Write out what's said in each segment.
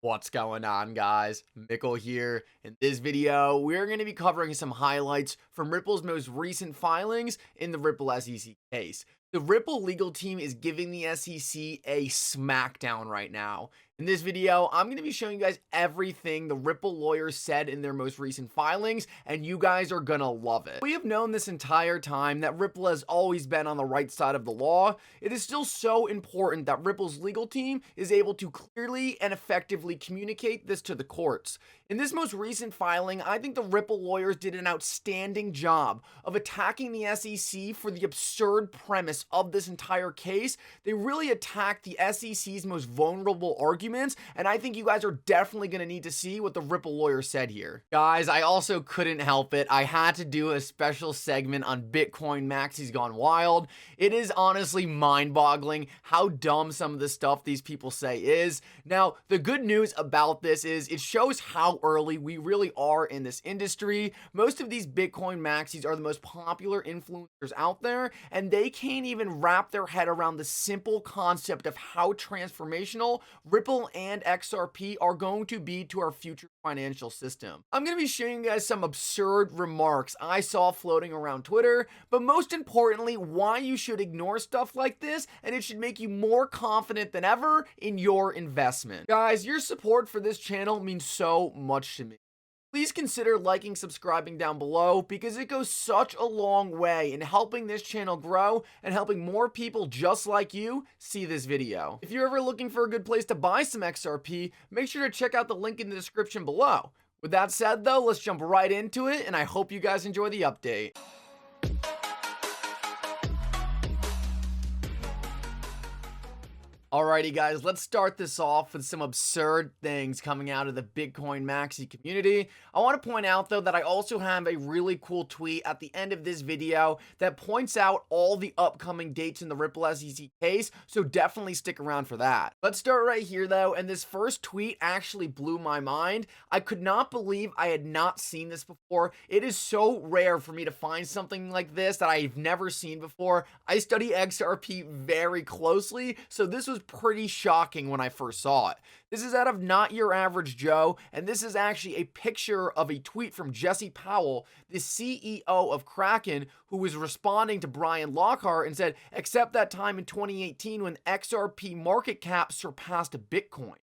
What's going on, guys? Mickle here. In this video, we're going to be covering some highlights from Ripple's most recent filings in the Ripple SEC case. The Ripple legal team is giving the SEC a smackdown right now. In this video, I'm going to be showing you guys everything the Ripple lawyers said in their most recent filings, and you guys are going to love it. We have known this entire time that Ripple has always been on the right side of the law. It is still so important that Ripple's legal team is able to clearly and effectively communicate this to the courts. In this most recent filing, I think the Ripple lawyers did an outstanding job of attacking the SEC for the absurd premise of this entire case. They really attacked the SEC's most vulnerable arguments, and I think you guys are definitely going to need to see what the Ripple lawyer said here. Guys, I also couldn't help it. I had to do a special segment on Bitcoin Maxis Gone Wild. It is honestly mind-boggling how dumb some of the stuff these people say is. Now, the good news about this is it shows how early we really are in this industry. Most of these Bitcoin Maxis are the most popular influencers out there, and they can't even wrap their head around the simple concept of how transformational Ripple and XRP are going to be to our future financial system. I'm going to be showing you guys some absurd remarks I saw floating around Twitter, but most importantly, why you should ignore stuff like this, and it should make you more confident than ever in your investment. Guys, your support for this channel means so much to me. Please consider liking, subscribing down below because it goes such a long way in helping this channel grow and helping more people just like you see this video. If you're ever looking for a good place to buy some XRP, make sure to check out the link in the description below. With that said though, let's jump right into it, and I hope you guys enjoy the update. Alrighty guys, let's start this off with some absurd things coming out of the Bitcoin Maxi community. I want to point out though that I also have a really cool tweet at the end of this video that points out all the upcoming dates in the Ripple SEC case, so definitely stick around for that. Let's start right here though, and this first tweet actually blew my mind. I could not believe I had not seen this before. It is so rare for me to find something like this that I've never seen before. I study XRP very closely, so this was pretty shocking when I first saw it. This is out of Not Your Average Joe, and this is actually a picture of a tweet from Jesse Powell, the CEO of Kraken, who was responding to Brian Lockhart and said, "Except that time in 2018 when XRP market cap surpassed Bitcoin."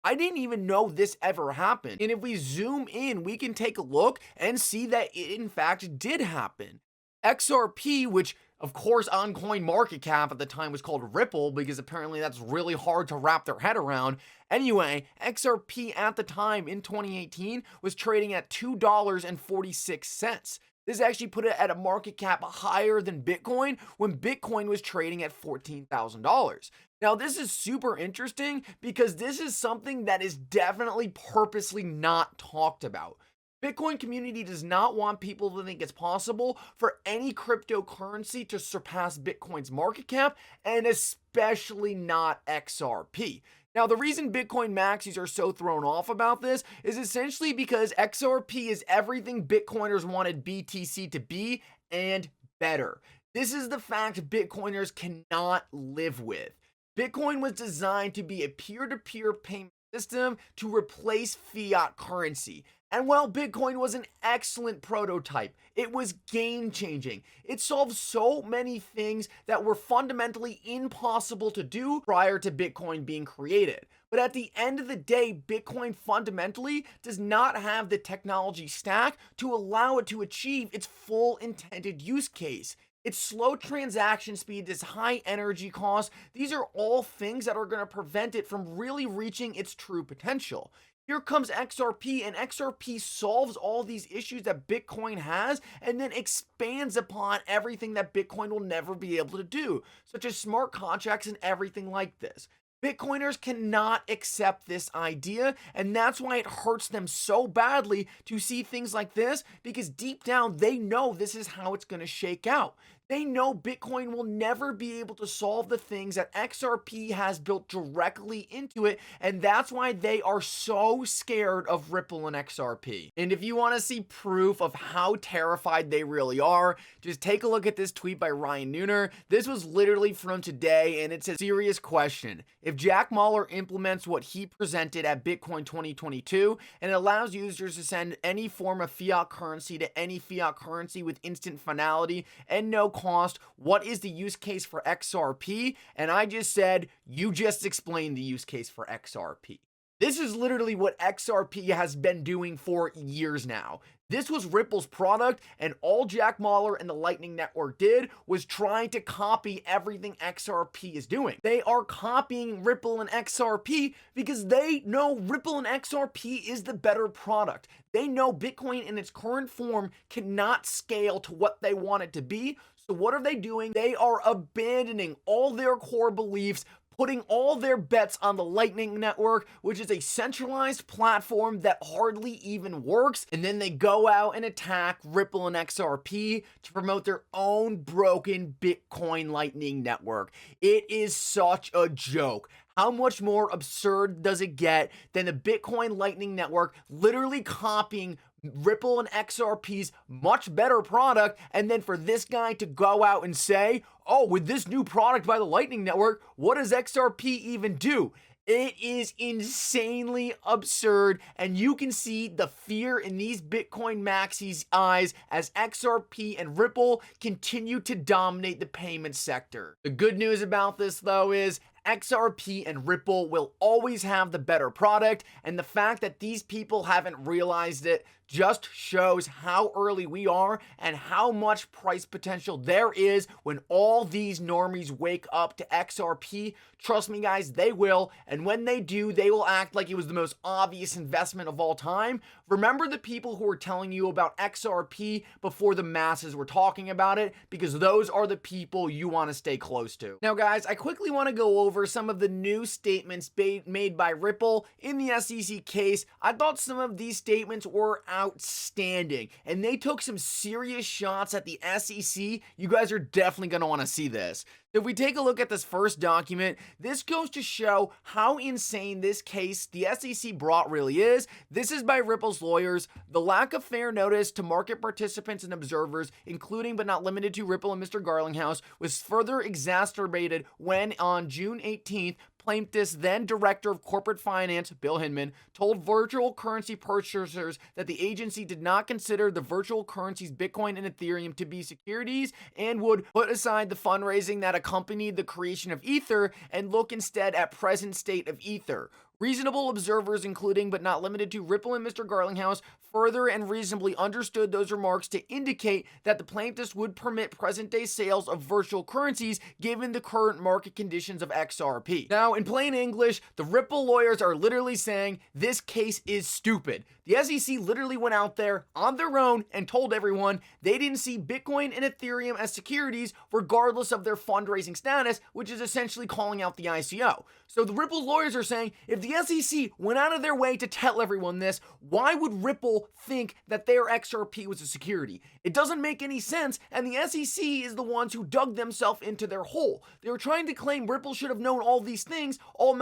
I didn't even know this ever happened. And if we zoom in, we can take a look and see that it in fact did happen. XRP, which of course on CoinMarketCap at the time was called Ripple because apparently that's really hard to wrap their head around. Anyway, XRP at the time in 2018 was trading at $2.46. This actually put it at a market cap higher than Bitcoin when Bitcoin was trading at $14,000. Now, this is super interesting because this is something that is definitely purposely not talked about. Bitcoin community does not want people to think it's possible for any cryptocurrency to surpass Bitcoin's market cap, and especially not XRP. Now, the reason Bitcoin Maxis are so thrown off about this is essentially because XRP is everything Bitcoiners wanted BTC to be and better. This is the fact Bitcoiners cannot live with. Bitcoin was designed to be a peer-to-peer payment system to replace fiat currency. And while Bitcoin was an excellent prototype, it was game-changing. It solved so many things that were fundamentally impossible to do prior to Bitcoin being created. But at the end of the day, Bitcoin fundamentally does not have the technology stack to allow it to achieve its full intended use case. Its slow transaction speed, its high energy cost, these are all things that are going to prevent it from really reaching its true potential. Here comes XRP, and XRP solves all these issues that Bitcoin has and then expands upon everything that Bitcoin will never be able to do, such as smart contracts and everything like this. Bitcoiners cannot accept this idea, and that's why it hurts them so badly to see things like this, because deep down they know this is how it's going to shake out. They know Bitcoin will never be able to solve the things that XRP has built directly into it, and that's why they are so scared of Ripple and XRP. And if you want to see proof of how terrified they really are, just take a look at this tweet by Ryan Nooner. This was literally from today, and it's a serious question. If Jack Mallers implements what he presented at Bitcoin 2022 and allows users to send any form of fiat currency to any fiat currency with instant finality and no cost, what is the use case for XRP? And I just said, you just explained the use case for XRP. This is literally what XRP has been doing for years now. This was Ripple's product, and all Jack Mallers and the Lightning Network did was trying to copy everything XRP is doing. They are copying Ripple and XRP because they know Ripple and XRP is the better product. They know Bitcoin in its current form cannot scale to what they want it to be. So what are they doing? They are abandoning all their core beliefs, putting all their bets on the Lightning Network, which is a centralized platform that hardly even works, and then they go out and attack Ripple and XRP to promote their own broken Bitcoin Lightning Network. It is such a joke. How much more absurd does it get than the Bitcoin Lightning Network literally copying Ripple and XRP's much better product, and then for this guy to go out and say, oh, with this new product by the Lightning Network, what does XRP even do? It is insanely absurd, and you can see the fear in these Bitcoin maxis' eyes as XRP and Ripple continue to dominate the payment sector. The good news about this, though, is XRP and Ripple will always have the better product, and the fact that these people haven't realized it just shows how early we are and how much price potential there is when all these normies wake up to XRP. Trust me, guys, they will, and when they do, they will act like it was the most obvious investment of all time. Remember the people who were telling you about XRP before the masses were talking about it, because those are the people you want to stay close to. Now, guys, I quickly want to go over some of the new statements made by Ripple in the SEC case. I thought some of these statements were outstanding, and they took some serious shots at the SEC. You guys are definitely going to want to see this. If we take a look at this first document, this goes to show how insane this case the SEC brought really is. This is by Ripple's lawyers. The lack of fair notice to market participants and observers, including but not limited to Ripple and Mr. Garlinghouse, was further exacerbated when on June 18th, plaintiff's then Director of Corporate Finance, Bill Hinman, told virtual currency purchasers that the agency did not consider the virtual currencies Bitcoin and Ethereum to be securities and would put aside the fundraising that accompanied the creation of Ether and look instead at present state of Ether. Reasonable observers, including but not limited to Ripple and Mr. Garlinghouse, further and reasonably understood those remarks to indicate that the plaintiffs would permit present-day sales of virtual currencies given the current market conditions of XRP. Now, in plain English, the Ripple lawyers are literally saying this case is stupid. The SEC literally went out there on their own and told everyone they didn't see Bitcoin and Ethereum as securities regardless of their fundraising status, which is essentially calling out the ICO. So the Ripple lawyers are saying if the SEC went out of their way to tell everyone this, why would Ripple think that their XRP was a security? It doesn't make any sense, and the SEC is the ones who dug themselves into their hole. They were trying to claim Ripple should have known all these things, all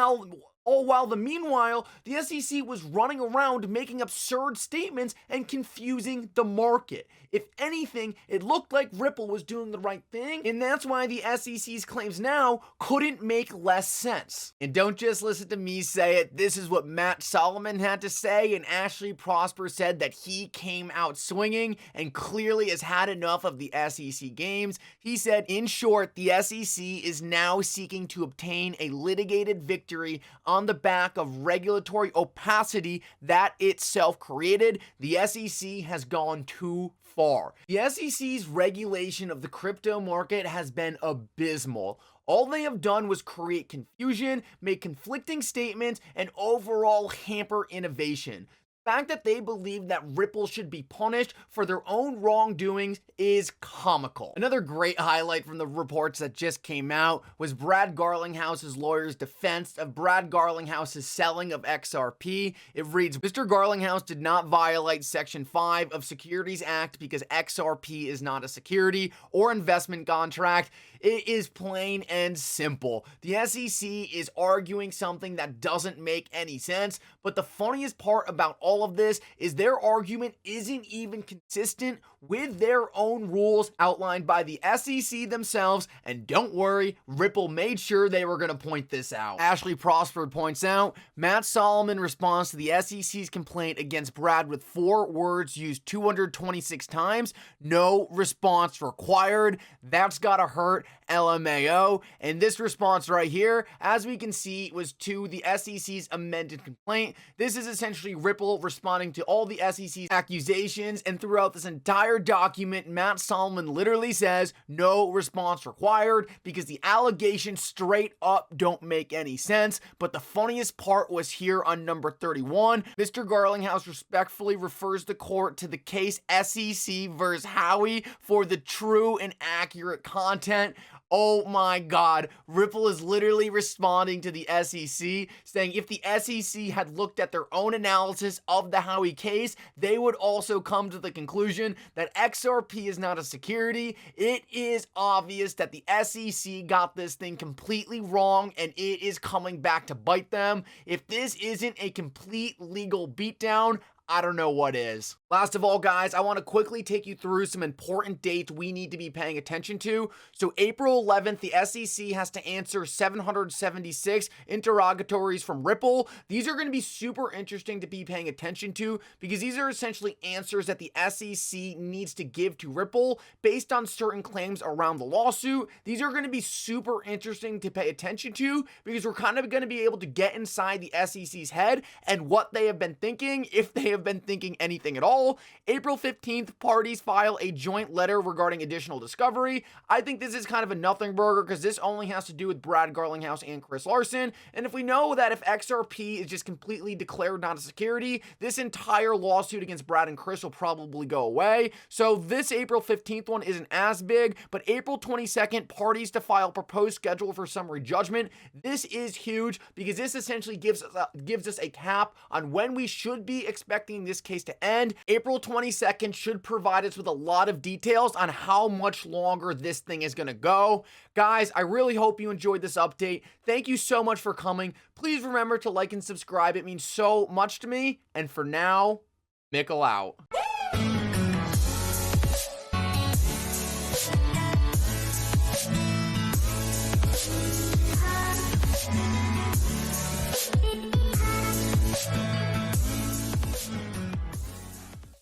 while meanwhile, the SEC was running around making absurd statements and confusing the market. If anything, it looked like Ripple was doing the right thing, and that's why the SEC's claims now couldn't make less sense. And don't just listen to me say it, this is what Matt Solomon had to say, and Ashley Prosper said that he came out swinging and clearly has had enough of the SEC games. He said, in short, the SEC is now seeking to obtain a litigated victory on the back of regulatory opacity that itself created. The SEC has gone too far. The SEC's regulation of the crypto market has been abysmal. All they have done was create confusion, make conflicting statements, and overall hamper innovation. fact that they believe that Ripple should be punished for their own wrongdoings is comical. Another great highlight from the reports that just came out was Brad Garlinghouse's lawyer's defense of Brad Garlinghouse's selling of XRP. It reads, Mr. Garlinghouse did not violate Section 5 of Securities Act because XRP is not a security or investment contract. It is plain and simple. The SEC is arguing something that doesn't make any sense, but the funniest part about all of this is their argument isn't even consistent with their own rules outlined by the SEC themselves, and don't worry, Ripple made sure they were going to point this out. Ashley Prosper points out, Matt Solomon responds to the SEC's complaint against Brad with 4 words used 226 times, no response required. That's gotta hurt, LMAO. And this response right here, as we can see, was to the SEC's amended complaint. This is essentially Ripple responding to all the SEC's accusations, and throughout this entire document, Matt Solomon literally says no response required because the allegations straight up don't make any sense. But the funniest part was here on number 31. Mr. Garlinghouse respectfully refers the court to the case SEC versus Howey for the true and accurate content. Oh my God, Ripple is literally responding to the SEC, saying if the SEC had looked at their own analysis of the Howey case, they would also come to the conclusion that XRP is not a security. It is obvious that the SEC got this thing completely wrong, and it is coming back to bite them. If this isn't a complete legal beatdown, I don't know what is. Last of all, guys, I want to quickly take you through some important dates we need to be paying attention to. So April 11th, the SEC has to answer 776 interrogatories from Ripple. These are going to be super interesting to be paying attention to because these are essentially answers that the SEC needs to give to Ripple based on certain claims around the lawsuit. These are going to be super interesting to pay attention to because we're kind of going to be able to get inside the SEC's head and what they have been thinking, if they have been thinking anything at all. April 15th, parties file a joint letter regarding additional discovery. I think this is kind of a nothing burger because this only has to do with Brad Garlinghouse and Chris Larson. And if we know that if XRP is just completely declared not a security, this entire lawsuit against Brad and Chris will probably go away. So this April 15th one isn't as big, but April 22nd, parties to file proposed schedule for summary judgment. This is huge because this essentially gives us a cap on when we should be expecting this case to end. April 22nd should provide us with a lot of details on how much longer this thing is going to go. Guys, I really hope you enjoyed this update. Thank you so much for coming. Please remember to like and subscribe. It means so much to me. And for now, Mickle out.